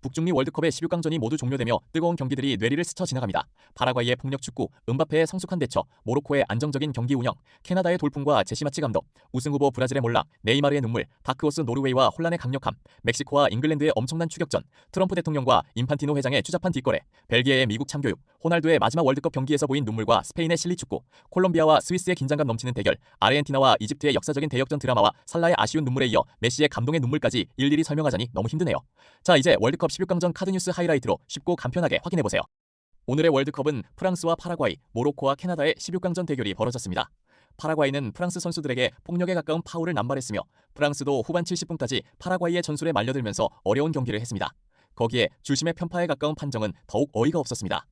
북중미 월드컵의 16강전이 모두 종료되며 뜨거운 경기들이 뇌리를 스쳐 지나갑니다. 파라과이의 폭력 축구, 음바페의 성숙한 대처, 모로코의 안정적인 경기 운영, 캐나다의 돌풍과 제시마치 감독, 우승 후보 브라질의 몰락, 네이마르의 눈물, 다크호스 노르웨이와 혼란의 강력함, 멕시코와 잉글랜드의 엄청난 추격전, 트럼프 대통령과 인판티노 회장의 추잡한 뒷거래, 벨기에의 미국 참교육, 호날두의 마지막 월드컵 경기에서 보인 눈물과 스페인의 실리 축구, 콜롬비아와 스위스의 긴장감 넘치는 대결, 아르헨티나와 이집트의 역사적인 대역전 드라마와 살라의 아쉬운 눈물에 이어 메시의 감동의 눈물까지 일일이 설명하자니 너무 힘드네요. 자, 이제 월드컵 16강전 카드뉴스 하이라이트로 쉽고 간편하게 확인해보세요. 오늘의 월드컵은 프랑스와 파라과이, 모로코와 캐나다의 16강전 대결이 벌어졌습니다. 파라과이는 프랑스 선수들에게 폭력에 가까운 파울을 남발했으며 프랑스도 후반 70분까지 파라과이의 전술에 말려들면서 어려운 경기를 했습니다. 거기에 주심의 편파에 가까운 판정은 더욱 어이가 없었습니다.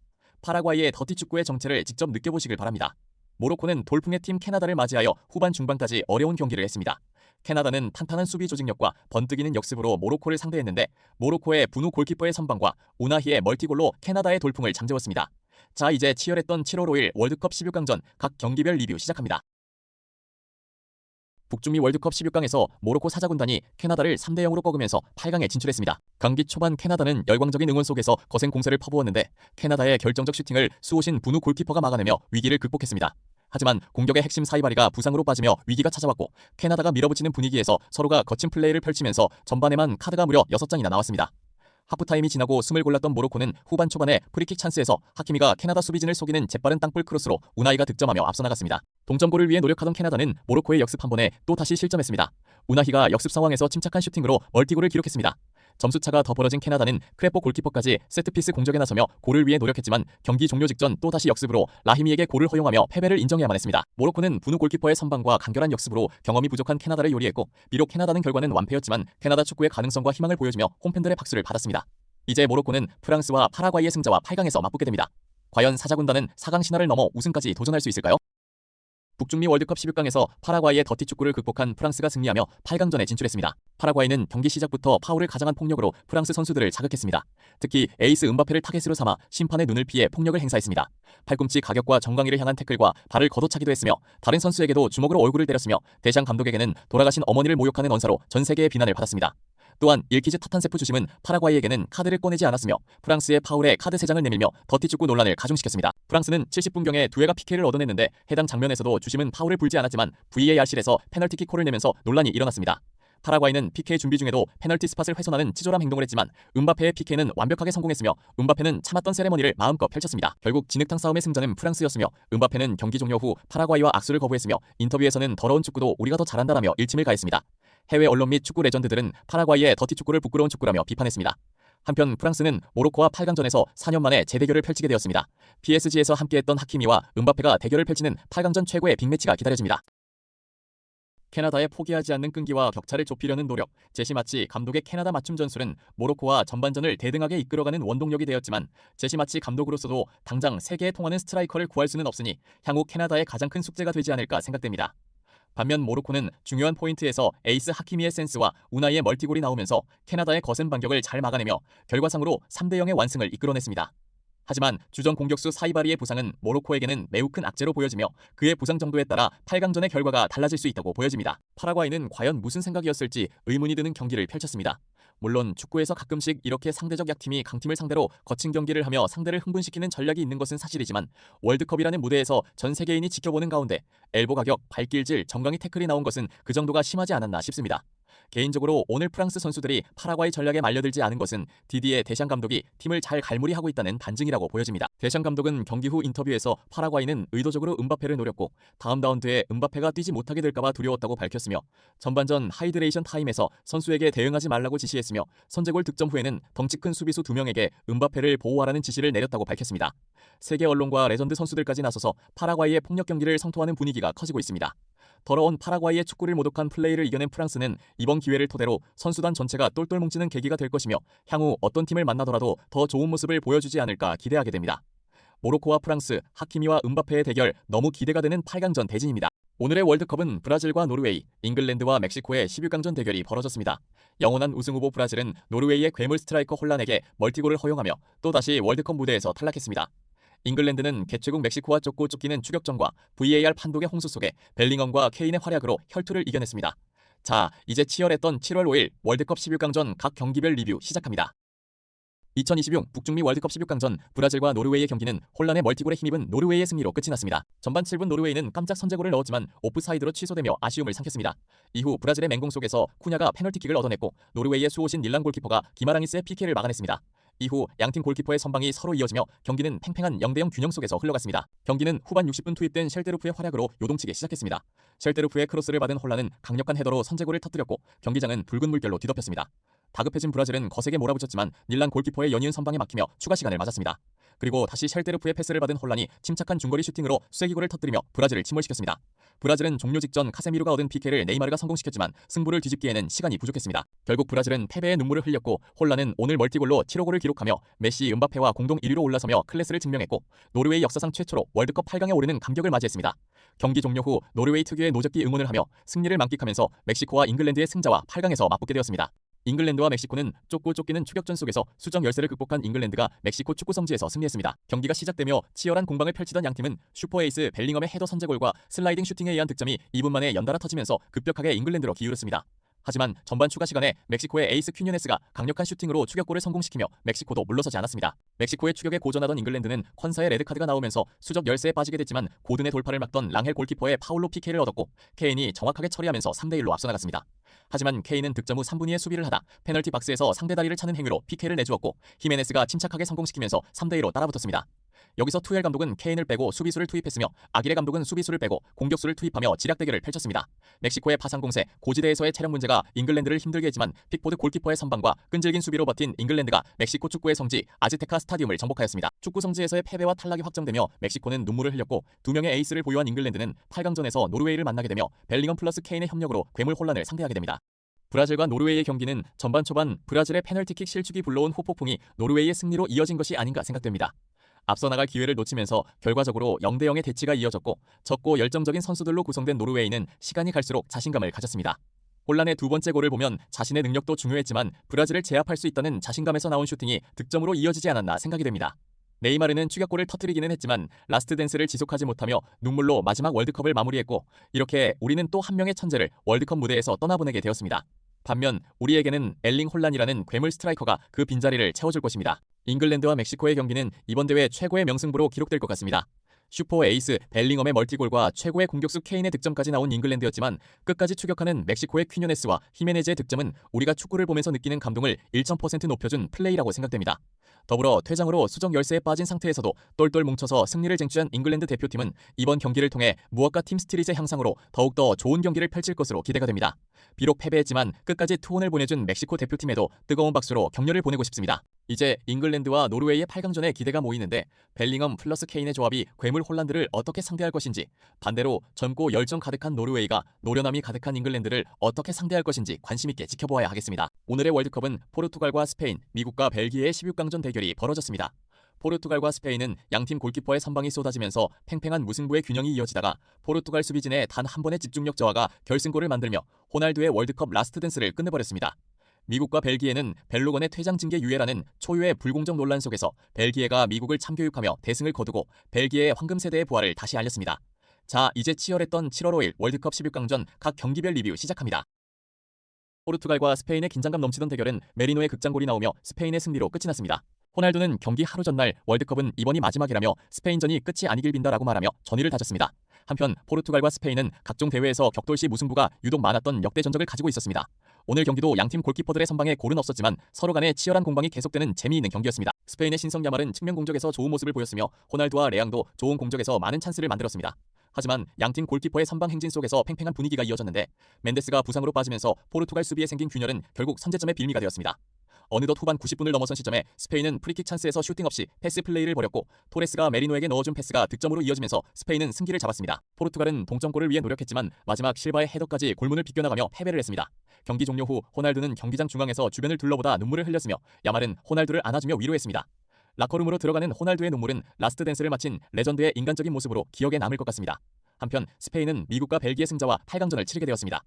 파라과이의 더티 축구의 정체를 직접 느껴보시길 바랍니다. 모로코는 돌풍의 팀 캐나다를 맞이하여 후반 중반까지 어려운 경기를 했습니다. 캐나다는 탄탄한 수비 조직력과 번뜩이는 역습으로 모로코를 상대했는데 모로코의 분우 골키퍼의 선방과 우나히의 멀티골로 캐나다의 돌풍을 잠재웠습니다. 자, 이제 치열했던 7월 5일 월드컵 16강전 각 경기별 리뷰 시작합니다. 북중미 월드컵 16강에서 모로코 사자군단이 캐나다를 3대0으로 꺾으면서 8강에 진출했습니다. 경기 초반 캐나다는 열광적인 응원 속에서 거센 공세를 퍼부었는데 캐나다의 결정적 슈팅을 수호신 분우 골키퍼가 막아내며 위기를 극복했습니다. 하지만 공격의 핵심 사이바리가 부상으로 빠지며 위기가 찾아왔고 캐나다가 밀어붙이는 분위기에서 서로가 거친 플레이를 펼치면서 전반에만 카드가 무려 6장이나 나왔습니다. 하프타임이 지나고 숨을 골랐던 모로코는 후반 초반에 프리킥 찬스에서 하키미가 캐나다 수비진을 속이는 재빠른 땅볼 크로스로 우나이가 득점하며 앞서 나갔습니다. 동점골을 위해 노력하던 캐나다는 모로코의 역습 한 번에 또다시 실점했습니다. 우나히가 역습 상황에서 침착한 슈팅으로 멀티골을 기록했습니다. 점수차가 더 벌어진 캐나다는 크레포 골키퍼까지 세트피스 공격에 나서며 골을 위해 노력했지만 경기 종료 직전 또다시 역습으로 라히미에게 골을 허용하며 패배를 인정해야만 했습니다. 모로코는 분우 골키퍼의 선방과 간결한 역습으로 경험이 부족한 캐나다를 요리했고 비록 캐나다는 결과는 완패였지만 캐나다 축구의 가능성과 희망을 보여주며 홈팬들의 박수를 받았습니다. 이제 모로코는 프랑스와 파라과이의 승자와 8강에서 맞붙게 됩니다. 과연 사자군단은 4강 신화를 넘어 우승까지 도전할 수 있을까요? 북중미 월드컵 16강에서 파라과이의 더티 축구를 극복한 프랑스가 승리하며 8강전에 진출했습니다. 파라과이는 경기 시작부터 파울을 가장한 폭력으로 프랑스 선수들을 자극했습니다. 특히 에이스 음바페를 타겟으로 삼아 심판의 눈을 피해 폭력을 행사했습니다. 팔꿈치 가격과 정강이를 향한 태클과 발을 걷어차기도 했으며 다른 선수에게도 주먹으로 얼굴을 때렸으며 대샹 감독에게는 돌아가신 어머니를 모욕하는 언사로 전 세계의 비난을 받았습니다. 또한 일키즈 타탄세프 주심은 파라과이에게는 카드를 꺼내지 않았으며 프랑스의 파울에 카드 3장을 내밀며 더티 축구 논란을 가중시켰습니다. 프랑스는 70분경에 두 회가 PK를 얻어냈는데 해당 장면에서도 주심은 파울을 불지 않았지만 VAR실에서 페널티킥 콜을 내면서 논란이 일어났습니다. 파라과이는 PK 준비 중에도 페널티 스팟을 훼손하는 치졸한 행동을 했지만 음바페의 PK는 완벽하게 성공했으며 음바페는 참았던 세레머니를 마음껏 펼쳤습니다. 결국 진흙탕 싸움의 승자는 프랑스였으며 음바페는 경기 종료 후 파라과이와 악수를 거부했으며 인터뷰에서는 더러운 축구도 우리가 더 잘한다라며 일침을 가했습니다. 해외 언론 및 축구 레전드들은 파라과이의 더티 축구를 부끄러운 축구라며 비판했습니다. 한편 프랑스는 모로코와 8강전에서 4년 만에 재대결을 펼치게 되었습니다. PSG에서 함께했던 하키미와 음바페가 대결을 펼치는 8강전 최고의 빅매치가 기다려집니다. 캐나다의 포기하지 않는 끈기와 격차를 좁히려는 노력, 제시마치 감독의 캐나다 맞춤 전술은 모로코와 전반전을 대등하게 이끌어가는 원동력이 되었지만 제시마치 감독으로서도 당장 세계에 통하는 스트라이커를 구할 수는 없으니 향후 캐나다의 가장 큰 숙제가 되지 않을까 생각됩니다. 반면 모로코는 중요한 포인트에서 에이스 하키미의 센스와 우나이의 멀티골이 나오면서 캐나다의 거센 반격을 잘 막아내며 결과상으로 3대0의 완승을 이끌어냈습니다. 하지만 주전 공격수 사이바리의 부상은 모로코에게는 매우 큰 악재로 보여지며 그의 부상 정도에 따라 8강전의 결과가 달라질 수 있다고 보여집니다. 파라과이는 과연 무슨 생각이었을지 의문이 드는 경기를 펼쳤습니다. 물론 축구에서 가끔씩 이렇게 상대적 약팀이 강팀을 상대로 거친 경기를 하며 상대를 흥분시키는 전략이 있는 것은 사실이지만 월드컵이라는 무대에서 전 세계인이 지켜보는 가운데 엘보 가격, 발길질, 정강이 태클이 나온 것은 그 정도가 심하지 않았나 싶습니다. 개인적으로 오늘 프랑스 선수들이 파라과이 전략에 말려들지 않은 것은 디디에 데샹 감독이 팀을 잘 갈무리하고 있다는 반증이라고 보여집니다. 데샹 감독은 경기 후 인터뷰에서 파라과이는 의도적으로 음바페를 노렸고 다음 라운드에 음바페가 뛰지 못하게 될까봐 두려웠다고 밝혔으며 전반전 하이드레이션 타임에서 선수에게 대응하지 말라고 지시했으며 선제골 득점 후에는 덩치 큰 수비수 2명에게 음바페를 보호하라는 지시를 내렸다고 밝혔습니다. 세계 언론과 레전드 선수들까지 나서서 파라과이의 폭력 경기를 성토하는 분위기가 커지고 있습니다. 더러운 파라과이의 축구를 모독한 플레이를 이겨낸 프랑스는 이번 기회를 토대로 선수단 전체가 똘똘 뭉치는 계기가 될 것이며 향후 어떤 팀을 만나더라도 더 좋은 모습을 보여주지 않을까 기대하게 됩니다. 모로코와 프랑스, 하키미와 음바페의 대결 너무 기대가 되는 8강전 대진입니다. 오늘의 월드컵은 브라질과 노르웨이, 잉글랜드와 멕시코의 16강전 대결이 벌어졌습니다. 영원한 우승 후보 브라질은 노르웨이의 괴물 스트라이커 혼란에게 멀티골을 허용하며 또다시 월드컵 무대에서 탈락했습니다. 잉글랜드는 개최국 멕시코와 쫓고 쫓기는 추격전과 VAR 판독의 홍수 속에 벨링엄과 케인의 활약으로 혈투를 이겨냈습니다. 자, 이제 치열했던 7월 5일 월드컵 16강전 각 경기별 리뷰 시작합니다. 2026 북중미 월드컵 16강전 브라질과 노르웨이의 경기는 혼란의 멀티골에 힘입은 노르웨이의 승리로 끝이 났습니다. 전반 7분 노르웨이는 깜짝 선제골을 넣었지만 오프사이드로 취소되며 아쉬움을 삼켰습니다. 이후 브라질의 맹공 속에서 쿠냐가 페널티킥을 얻어냈고 노르웨이의 수호신 닐란 골키퍼가 기마랑이스의 PK를 막아냈습니다. 이후 양팀 골키퍼의 선방이 서로 이어지며 경기는 팽팽한 0대0 균형 속에서 흘러갔습니다. 경기는 후반 60분 투입된 쉘데르프의 활약으로 요동치게 시작했습니다. 쉘데르프의 크로스를 받은 혼란은 강력한 헤더로 선제골을 터뜨렸고 경기장은 붉은 물결로 뒤덮였습니다. 다급해진 브라질은 거세게 몰아붙였지만 닐란 골키퍼의 연이은 선방에 막히며 추가 시간을 맞았습니다. 그리고 다시 쉘데르프의 패스를 받은 혼란이 침착한 중거리 슈팅으로 쐐기골을 터뜨리며 브라질을 침몰시켰습니다. 브라질은 종료 직전 카세미로가 얻은 PK를 네이마르가 성공시켰지만 승부를 뒤집기에는 시간이 부족했습니다. 결국 브라질은 패배의 눈물을 흘렸고 혼란은 오늘 멀티골로 7호골을 기록하며 메시, 음바페와 공동 1위로 올라서며 클래스를 증명했고 노르웨이 역사상 최초로 월드컵 8강에 오르는 감격을 맞이했습니다. 경기 종료 후 노르웨이 특유의 노적기 응원을 하며 승리를 만끽하면서 멕시코와 잉글랜드의 승자와 8강에서 맞붙게 되었습니다. 잉글랜드와 멕시코는 쫓고 쫓기는 추격전 속에서 수적 열세를 극복한 잉글랜드가 멕시코 축구 성지에서 승리했습니다. 경기가 시작되며 치열한 공방을 펼치던 양팀은 슈퍼에이스 벨링엄의 헤더 선제골과 슬라이딩 슈팅에 의한 득점이 2분 만에 연달아 터지면서 급격하게 잉글랜드로 기울었습니다. 하지만 전반 추가 시간에 멕시코의 에이스 퀴뉴네스가 강력한 슈팅으로 추격골을 성공시키며 멕시코도 물러서지 않았습니다. 멕시코의 추격에 고전하던 잉글랜드는 퀀사의 레드카드가 나오면서 수적 열세에 빠지게 됐지만 고든의 돌파를 막던 랑헬 골키퍼의 파울로 PK를 얻었고 케인이 정확하게 처리하면서 3대1로 앞서 나갔습니다. 하지만 케인은 득점 후 3분 2의 수비를 하다 페널티 박스에서 상대 다리를 차는 행위로 PK를 내주었고 히메네스가 침착하게 성공시키면서 3대2로 따라붙었습니다. 여기서 투엘 감독은 케인을 빼고 수비수를 투입했으며 아기레 감독은 수비수를 빼고 공격수를 투입하며 지략 대결을 펼쳤습니다. 멕시코의 파상 공세, 고지대에서의 체력 문제가 잉글랜드를 힘들게 했지만 픽포드 골키퍼의 선방과 끈질긴 수비로 버틴 잉글랜드가 멕시코 축구의 성지 아즈테카 스타디움을 정복하였습니다. 축구 성지에서의 패배와 탈락이 확정되며 멕시코는 눈물을 흘렸고 두 명의 에이스를 보유한 잉글랜드는 8강전에서 노르웨이를 만나게 되며 벨링엄 플러스 케인의 협력으로 괴물 혼란을 상대하게 됩니다. 브라질과 노르웨이의 경기는 전반 초반 브라질의 페널티킥 실축이 불러온 후폭풍이 노르웨이의 승리로 이어진 것이 아닌가 생각됩니다. 앞서 나갈 기회를 놓치면서 결과적으로 0대0의 대치가 이어졌고 적고 열정적인 선수들로 구성된 노르웨이는 시간이 갈수록 자신감을 가졌습니다. 혼란의 두 번째 골을 보면 자신의 능력도 중요했지만 브라질을 제압할 수 있다는 자신감에서 나온 슈팅이 득점으로 이어지지 않았나 생각이 됩니다. 네이마르는 추격골을 터뜨리기는 했지만 라스트 댄스를 지속하지 못하며 눈물로 마지막 월드컵을 마무리했고 이렇게 우리는 또 한 명의 천재를 월드컵 무대에서 떠나보내게 되었습니다. 반면 우리에게는 엘링 혼란이라는 괴물 스트라이커가 그 빈자리를 채워줄 것입니다. 잉글랜드와 멕시코의 경기는 이번 대회 최고의 명승부로 기록될 것 같습니다. 슈퍼 에이스 벨링엄의 멀티골과 최고의 공격수 케인의 득점까지 나온 잉글랜드였지만 끝까지 추격하는 멕시코의 퀴뉴네스와 히메네즈의 득점은 우리가 축구를 보면서 느끼는 감동을 1000% 높여준 플레이라고 생각됩니다. 더불어 퇴장으로 수적 열세에 빠진 상태에서도 똘똘 뭉쳐서 승리를 쟁취한 잉글랜드 대표팀은 이번 경기를 통해 무엇과 팀 스피릿의 향상으로 더욱더 좋은 경기를 펼칠 것으로 기대가 됩니다. 비록 패배했지만 끝까지 투혼을 보내준 멕시코 대표팀에도 뜨거운 박수로 격려를 보내고 싶습니다. 이제 잉글랜드와 노르웨이의 8강전에 기대가 모이는데 벨링엄 플러스 케인의 조합이 괴물 홀란드를 어떻게 상대할 것인지, 반대로 젊고 열정 가득한 노르웨이가 노련함이 가득한 잉글랜드를 어떻게 상대할 것인지 관심 있게 지켜보아야 하겠습니다. 오늘의 월드컵은 포르투갈과 스페인, 미국과 벨기에의 16강전 대결이 벌어졌습니다. 포르투갈과 스페인은 양팀 골키퍼의 선방이 쏟아지면서 팽팽한 무승부의 균형이 이어지다가 포르투갈 수비진의 단 한 번의 집중력 저하가 결승골을 만들며 호날두의 월드컵 라스트 댄스를 끝내버렸습니다. 미국과 벨기에는 벨로건의 퇴장 징계 유예라는 초유의 불공정 논란 속에서 벨기에가 미국을 참교육하며 대승을 거두고 벨기에의 황금 세대의 부활을 다시 알렸습니다. 자, 이제 치열했던 7월 5일 월드컵 16강전 각 경기별 리뷰 시작합니다. 포르투갈과 스페인의 긴장감 넘치던 대결은 메리노의 극장골이 나오며 스페인의 승리로 끝이 났습니다. 호날두는 경기 하루 전날 월드컵은 이번이 마지막이라며 스페인전이 끝이 아니길 빈다라고 말하며 전의를 다졌습니다. 한편 포르투갈과 스페인은 각종 대회에서 격돌시 무승부가 유독 많았던 역대 전적을 가지고 있었습니다. 오늘 경기도 양팀 골키퍼들의 선방에 골은 없었지만 서로 간의 치열한 공방이 계속되는 재미있는 경기였습니다. 스페인의 신성 야말은 측면 공격에서 좋은 모습을 보였으며 호날두와 레앙도 좋은 공격에서 많은 찬스를 만들었습니다. 하지만 양팀 골키퍼의 선방 행진 속에서 팽팽한 분위기가 이어졌는데 멘데스가 부상으로 빠지면서 포르투갈 수비에 생긴 균열은 결국 선제점의 빌미가 되었습니다. 어느덧 후반 90분을 넘어선 시점에 스페인은 프리킥 찬스에서 슈팅 없이 패스 플레이를 벌였고 토레스가 메리노에게 넣어준 패스가 득점으로 이어지면서 스페인은 승기를 잡았습니다. 포르투갈은 동점골을 위해 노력했지만 마지막 실바의 헤더까지 골문을 비껴나가며 패배를 했습니다. 경기 종료 후 호날두는 경기장 중앙에서 주변을 둘러보다 눈물을 흘렸으며 야말은 호날두를 안아주며 위로했습니다. 라커룸으로 들어가는 호날두의 눈물은 라스트 댄스를 마친 레전드의 인간적인 모습으로 기억에 남을 것 같습니다. 한편 스페인은 미국과 벨기에 승자와 8강전을 치르게 되었습니다.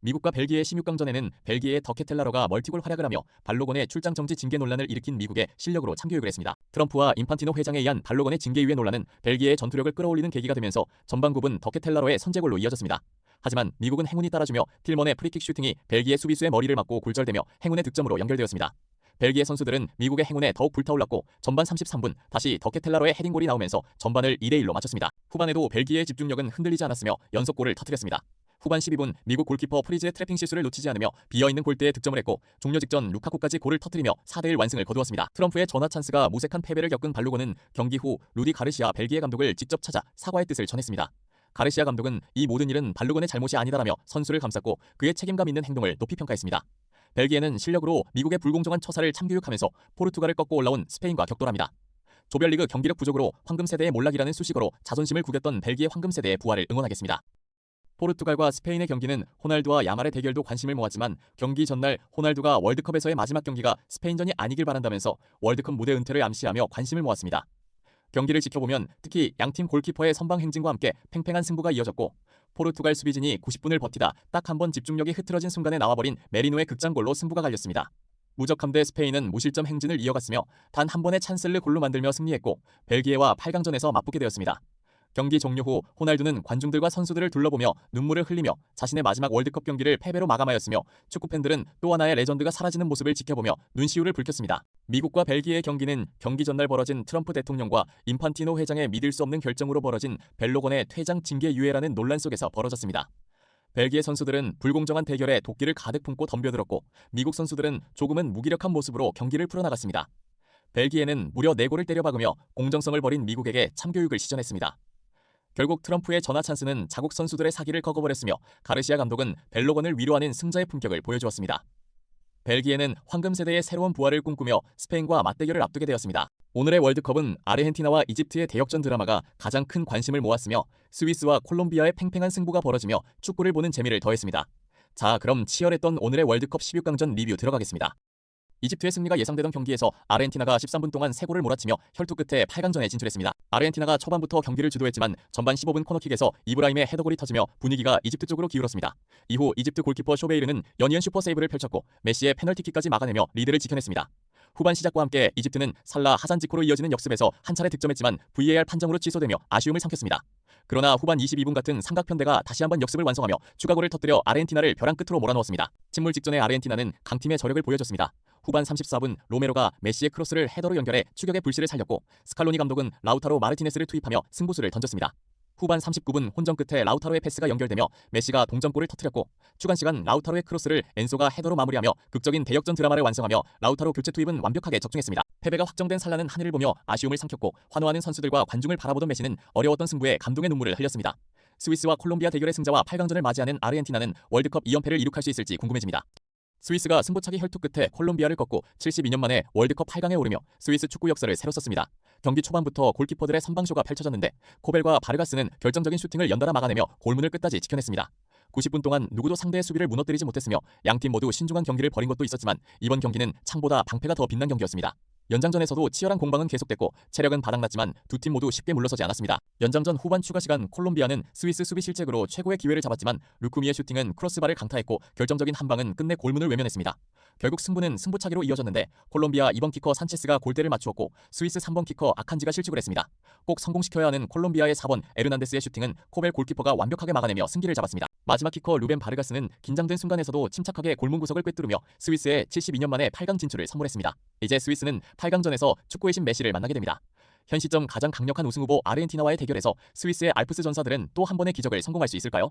미국과 벨기에의 16강전에는 벨기에의 더케텔라로가 멀티골 활약을 하며 발로건의 출장 정지 징계 논란을 일으킨 미국의 실력으로 참교육을 했습니다. 트럼프와 인판티노 회장에 의한 발로건의 징계 유예 논란은 벨기에의 전투력을 끌어올리는 계기가 되면서 전반굽은 더케텔라로의 선제골로 이어졌습니다. 하지만 미국은 행운이 따라주며 틸먼의 프리킥 슈팅이 벨기에 수비수의 머리를 맞고 굴절되며 행운의 득점으로 연결되었습니다. 벨기에 선수들은 미국의 행운에 더욱 불타올랐고 전반 33분 다시 더케텔라로의 헤딩골이 나오면서 전반을 2대1로 마쳤습니다. 후반에도 벨기에의 집중력은 흔들리지 않았으며 연속골을 터뜨렸습니다. 후반 12분 미국 골키퍼 프리즈의 트래핑 실수를 놓치지 않으며 비어있는 골대에 득점을 했고 종료 직전 루카쿠까지 골을 터뜨리며 4대1 완승을 거두었습니다. 트럼프의 전화 찬스가 무색한 패배를 겪은 발로고는 경기 후 루디 가르시아 벨기에 감독을 직접 찾아 사과의 뜻을 전했습니다. 가르시아 감독은 이 모든 일은 발로곤의 잘못이 아니다라며 선수를 감쌌고 그의 책임감 있는 행동을 높이 평가했습니다. 벨기에는 실력으로 미국의 불공정한 처사를 참교육하면서 포르투갈을 꺾고 올라온 스페인과 격돌합니다. 조별리그 경기력 부족으로 황금세대의 몰락이라는 수식어로 자존심을 구겼던 벨기에 황금세대의 부활을 응원하겠습니다. 포르투갈과 스페인의 경기는 호날두와 야말의 대결도 관심을 모았지만 경기 전날 호날두가 월드컵에서의 마지막 경기가 스페인전이 아니길 바란다면서 월드컵 무대 은퇴를 암시하며 관심을 모았습니다. 경기를 지켜보면 특히 양팀 골키퍼의 선방 행진과 함께 팽팽한 승부가 이어졌고 포르투갈 수비진이 90분을 버티다 딱 한 번 집중력이 흐트러진 순간에 나와버린 메리노의 극장골로 승부가 갈렸습니다. 무적함대 스페인은 무실점 행진을 이어갔으며 단 한 번의 찬스를 골로 만들며 승리했고 벨기에와 8강전에서 맞붙게 되었습니다. 경기 종료 후 호날두는 관중들과 선수들을 둘러보며 눈물을 흘리며 자신의 마지막 월드컵 경기를 패배로 마감하였으며 축구팬들은 또 하나의 레전드가 사라지는 모습을 지켜보며 눈시울을 붉혔습니다. 미국과 벨기에의 경기는 경기 전날 벌어진 트럼프 대통령과 인판티노 회장의 믿을 수 없는 결정으로 벌어진 벨로곤의 퇴장 징계 유예라는 논란 속에서 벌어졌습니다. 벨기에 선수들은 불공정한 대결에 도끼를 가득 품고 덤벼들었고 미국 선수들은 조금은 무기력한 모습으로 경기를 풀어나갔습니다. 벨기에는 무려 4골을 때려박으며 공정성을 버린 미국에게 참교육을 시전했습니다. 결국 트럼프의 전화 찬스는 자국 선수들의 사기를 꺾어버렸으며 가르시아 감독은 벨로건을 위로하는 승자의 품격을 보여주었습니다. 벨기에는 황금세대의 새로운 부활을 꿈꾸며 스페인과 맞대결을 앞두게 되었습니다. 오늘의 월드컵은 아르헨티나와 이집트의 대역전 드라마가 가장 큰 관심을 모았으며 스위스와 콜롬비아의 팽팽한 승부가 벌어지며 축구를 보는 재미를 더했습니다. 자, 그럼 치열했던 오늘의 월드컵 16강전 리뷰 들어가겠습니다. 이집트의 승리가 예상되던 경기에서 아르헨티나가 13분 동안 3골을 몰아치며 혈투 끝에 8강전에 진출했습니다. 아르헨티나가 초반부터 경기를 주도했지만 전반 15분 코너킥에서 이브라임의 헤더골이 터지며 분위기가 이집트 쪽으로 기울었습니다. 이후 이집트 골키퍼 쇼베이르는 연이은 슈퍼세이브를 펼쳤고 메시의 페널티킥까지 막아내며 리드를 지켜냈습니다. 후반 시작과 함께 이집트는 살라 하산 지코로 이어지는 역습에서 한 차례 득점했지만 VAR 판정으로 취소되며 아쉬움을 삼켰습니다. 그러나 후반 22분 같은 삼각편대가 다시 한번 역습을 완성하며 추가골을 터뜨려 아르헨티나를 벼랑 끝으로 몰아넣었습니다. 침몰 직전에 아르헨티나는 강팀의 저력을 보여줬습니다. 후반 34분 로메로가 메시의 크로스를 헤더로 연결해 추격의 불씨를 살렸고 스칼로니 감독은 라우타로 마르티네스를 투입하며 승부수를 던졌습니다. 후반 39분 혼전 끝에 라우타로의 패스가 연결되며 메시가 동점골을 터뜨렸고 추가시간 라우타로의 크로스를 엔소가 헤더로 마무리하며 극적인 대역전 드라마를 완성하며 라우타로 교체 투입은 완벽하게 적중했습니다. 패배가 확정된 살라는 하늘을 보며 아쉬움을 삼켰고 환호하는 선수들과 관중을 바라보던 메시는 어려웠던 승부에 감동의 눈물을 흘렸습니다. 스위스와 콜롬비아 대결의 승자와 8강전을 맞이하는 아르헨티나는 월드컵 2연패를 이룩할 수 있을지 궁금해집니다. 스위스가 승부차기 혈투 끝에 콜롬비아를 꺾고 72년 만에 월드컵 8강에 오르며 스위스 축구 역사를 새로 썼습니다. 경기 초반부터 골키퍼들의 선방쇼가 펼쳐졌는데 코벨과 바르가스는 결정적인 슈팅을 연달아 막아내며 골문을 끝까지 지켜냈습니다. 90분 동안 누구도 상대의 수비를 무너뜨리지 못했으며 양팀 모두 신중한 경기를 벌인 것도 있었지만 이번 경기는 창보다 방패가 더 빛난 경기였습니다. 연장전에서도 치열한 공방은 계속됐고 체력은 바닥났지만 두 팀 모두 쉽게 물러서지 않았습니다. 연장전 후반 추가 시간 콜롬비아는 스위스 수비 실책으로 최고의 기회를 잡았지만 루쿠미의 슈팅은 크로스바를 강타했고 결정적인 한 방은 끝내 골문을 외면했습니다. 결국 승부는 승부차기로 이어졌는데 콜롬비아 2번 키커 산체스가 골대를 맞추었고 스위스 3번 키커 아칸지가 실축을 했습니다. 꼭 성공시켜야 하는 콜롬비아의 4번 에르난데스의 슈팅은 코벨 골키퍼가 완벽하게 막아내며 승기를 잡았습니다. 마지막 키커 루벤 바르가스는 긴장된 순간에서도 침착하게 골문 구석을 꿰뚫으며 스위스에 72년 만에 8강 진출을 선물했습니다. 이제 스위스는 8강전에서 축구의 신 메시를 만나게 됩니다. 현 시점 가장 강력한 우승 후보 아르헨티나와의 대결에서 스위스의 알프스 전사들은 또 한 번의 기적을 성공할 수 있을까요?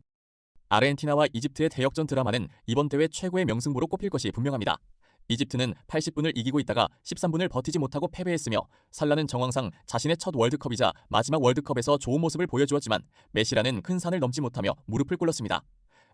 아르헨티나와 이집트의 대역전 드라마는 이번 대회 최고의 명승부로 꼽힐 것이 분명합니다. 이집트는 80분을 이기고 있다가 13분을 버티지 못하고 패배했으며 살라는 정황상 자신의 첫 월드컵이자 마지막 월드컵에서 좋은 모습을 보여주었지만 메시라는 큰 산을 넘지 못하며 무릎을 꿇었습니다.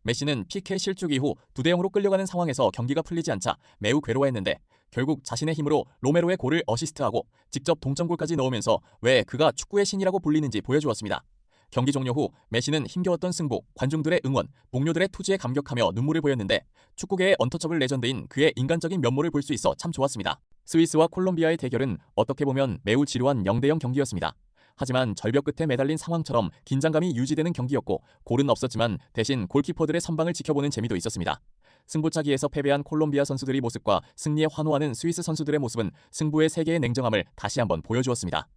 메시는 PK 실축 이후 2대0으로 끌려가는 상황에서 경기가 풀리지 않자 매우 괴로워했는데 결국 자신의 힘으로 로메로의 골을 어시스트하고 직접 동점골까지 넣으면서 왜 그가 축구의 신이라고 불리는지 보여주었습니다. 경기 종료 후 메시는 힘겨웠던 승부, 관중들의 응원, 동료들의 투지에 감격하며 눈물을 보였는데 축구계의 언터처블 레전드인 그의 인간적인 면모를 볼 수 있어 참 좋았습니다. 스위스와 콜롬비아의 대결은 어떻게 보면 매우 지루한 0대0 경기였습니다. 하지만 절벽 끝에 매달린 상황처럼 긴장감이 유지되는 경기였고 골은 없었지만 대신 골키퍼들의 선방을 지켜보는 재미도 있었습니다. 승부차기에서 패배한 콜롬비아 선수들의 모습과 승리에 환호하는 스위스 선수들의 모습은 승부의 세계의 냉정함을 다시 한번 보여주었습니다.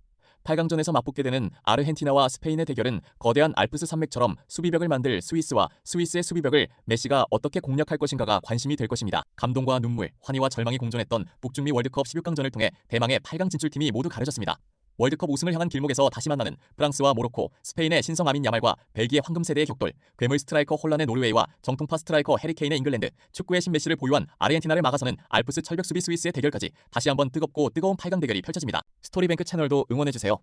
8강전에서 맞붙게 되는 아르헨티나와 스페인의 대결은 거대한 알프스 산맥처럼 수비벽을 만들 스위스와 스위스의 수비벽을 메시가 어떻게 공략할 것인가가 관심이 될 것입니다. 감동과 눈물, 환희와 절망이 공존했던 북중미 월드컵 16강전을 통해 대망의 8강 진출팀이 모두 가려졌습니다. 월드컵 우승을 향한 길목에서 다시 만나는 프랑스와 모로코, 스페인의 신성 아민 야말과 벨기에 황금세대의 격돌, 괴물 스트라이커 혼란의 노르웨이와 정통파 스트라이커 해리케인의 잉글랜드, 축구의 신메시를 보유한 아르헨티나를 막아서는 알프스 철벽 수비 스위스의 대결까지 다시 한번 뜨겁고 뜨거운 8강 대결이 펼쳐집니다. 스토리뱅크 채널도 응원해주세요.